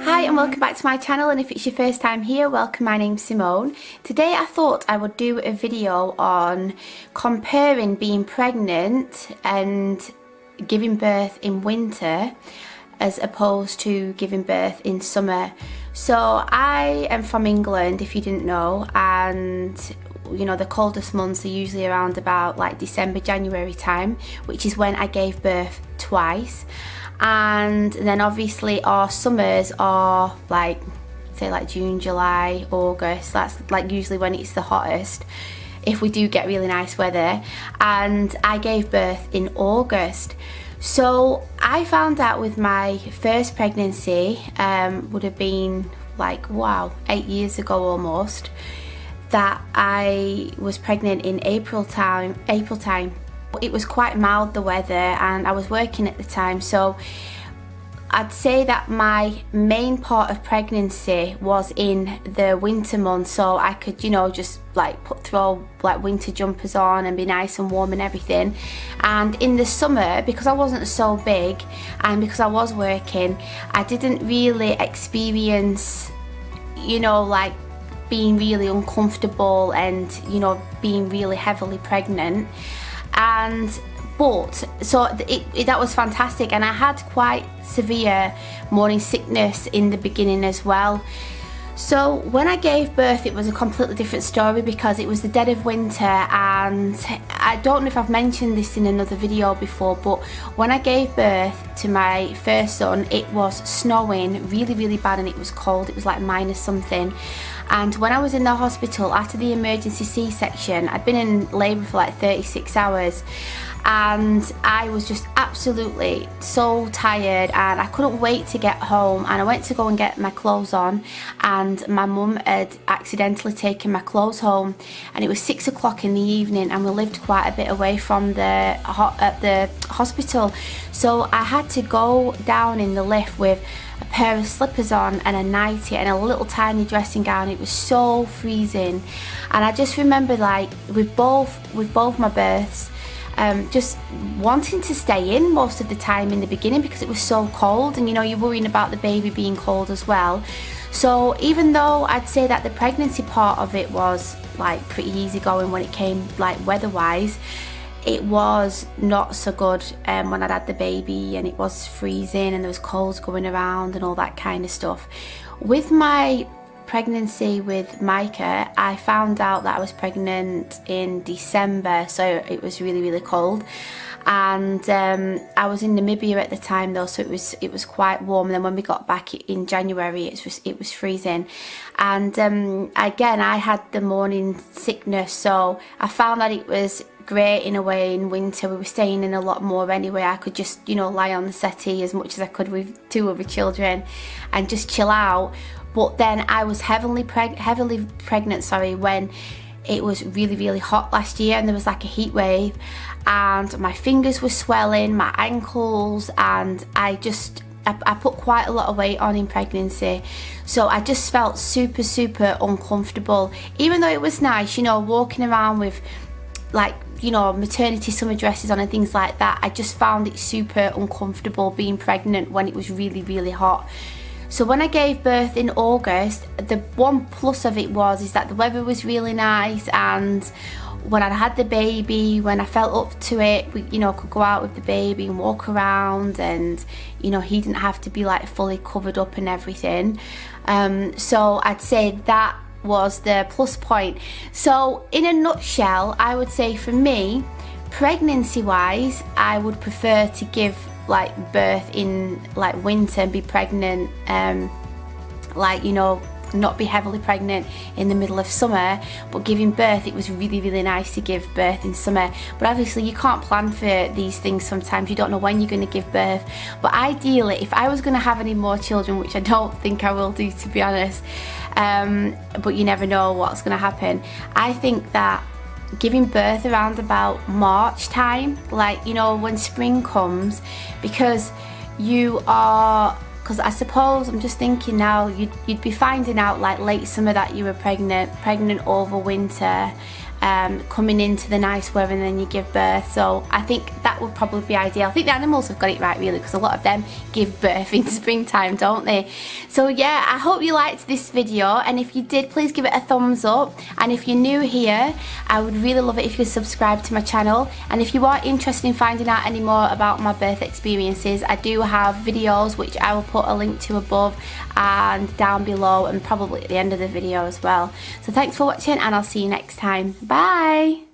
Hi and welcome back to my channel, and if it's your first time here, welcome. My name's Simone. Today I thought I would do a video on comparing being pregnant and giving birth in winter as opposed to giving birth in summer. So I am from England, if you didn't know, and you know the coldest months are usually around about like December, January time, which is when I gave birth twice. And then obviously our summers are like, say like June, July, August. That's like usually when it's the hottest, if we do get really nice weather. And I gave birth in August. So I found out with my first pregnancy, would have been like, wow, 8 years ago almost, that I was pregnant in April time. It was quite mild, the weather, and I was working at the time, so I'd say that my main part of pregnancy was in the winter months, so I could, you know, just like throw like winter jumpers on and be nice and warm and everything. And in the summer, because I wasn't so big and because I was working, I didn't really experience, you know, like being really uncomfortable and, you know, being really heavily pregnant. But so that was fantastic, and I had quite severe morning sickness in the beginning as well. So when I gave birth, it was a completely different story because it was the dead of winter, and I don't know if I've mentioned this in another video before, but when I gave birth to my first son, it was snowing really bad, and it was cold. It was like minus something. And when I was in the hospital after the emergency C-section, I'd been in labour for like 36 hours, and I was just absolutely so tired, and I couldn't wait to get home. And I went to go and get my clothes on, and my mum had accidentally taken my clothes home, and it was 6 o'clock in the evening, and we lived quite a bit away from the hospital. So I had to go down in the lift with a pair of slippers on and a nightie and a little tiny dressing gown. It was so freezing, and I just remember, like, with both my births, just wanting to stay in most of the time in the beginning because it was so cold, and you know, you're worrying about the baby being cold as well. So even though I'd say that the pregnancy part of it was like pretty easy going when it came like weather wise, it was not so good when I'd had the baby, and it was freezing and there was colds going around and all that kind of stuff. With my pregnancy with Micah, I found out that I was pregnant in December, so it was really cold. And I was in Namibia at the time though, so it was quite warm. And then when we got back in January, it was freezing. And again, I had the morning sickness, so I found that it was great in a way in winter. We were staying in a lot more anyway. I could just, you know, lie on the settee as much as I could with two other children and just chill out. But then I was heavily pregnant, when it was really hot last year, and there was like a heat wave, and my fingers were swelling, my ankles, and I put quite a lot of weight on in pregnancy. So I just felt super uncomfortable, even though it was nice, you know, walking around with like, you know, maternity summer dresses on and things like that. I just found it super uncomfortable being pregnant when it was really hot. So when I gave birth in August, the one plus of it is that the weather was really nice, and when I had the baby, when I felt up to it, we, you know, could go out with the baby and walk around, and you know, he didn't have to be like fully covered up and everything. So I'd say that was the plus point. So in a nutshell, I would say for me, pregnancy wise, I would prefer to give like birth in like winter and be pregnant, like, you know, not be heavily pregnant in the middle of summer. But giving birth, it was really nice to give birth in summer. But obviously you can't plan for these things sometimes. You don't know when you're going to give birth. But ideally, if I was going to have any more children, which I don't think I will do, to be honest, but you never know what's going to happen, I think that giving birth around about March time, like, you know, when spring comes, because I suppose, I'm just thinking now, you'd be finding out like late summer that you were pregnant over winter, coming into the nice weather and then you give birth. So I think that would probably be ideal. I think the animals have got it right really, because a lot of them give birth in springtime, don't they? So yeah, I hope you liked this video, and if you did, please give it a thumbs up. And if you're new here, I would really love it if you subscribe to my channel. And if you are interested in finding out any more about my birth experiences, I do have videos which I will put a link to above and down below, and probably at the end of the video as well. So thanks for watching, and I'll see you next time. Bye!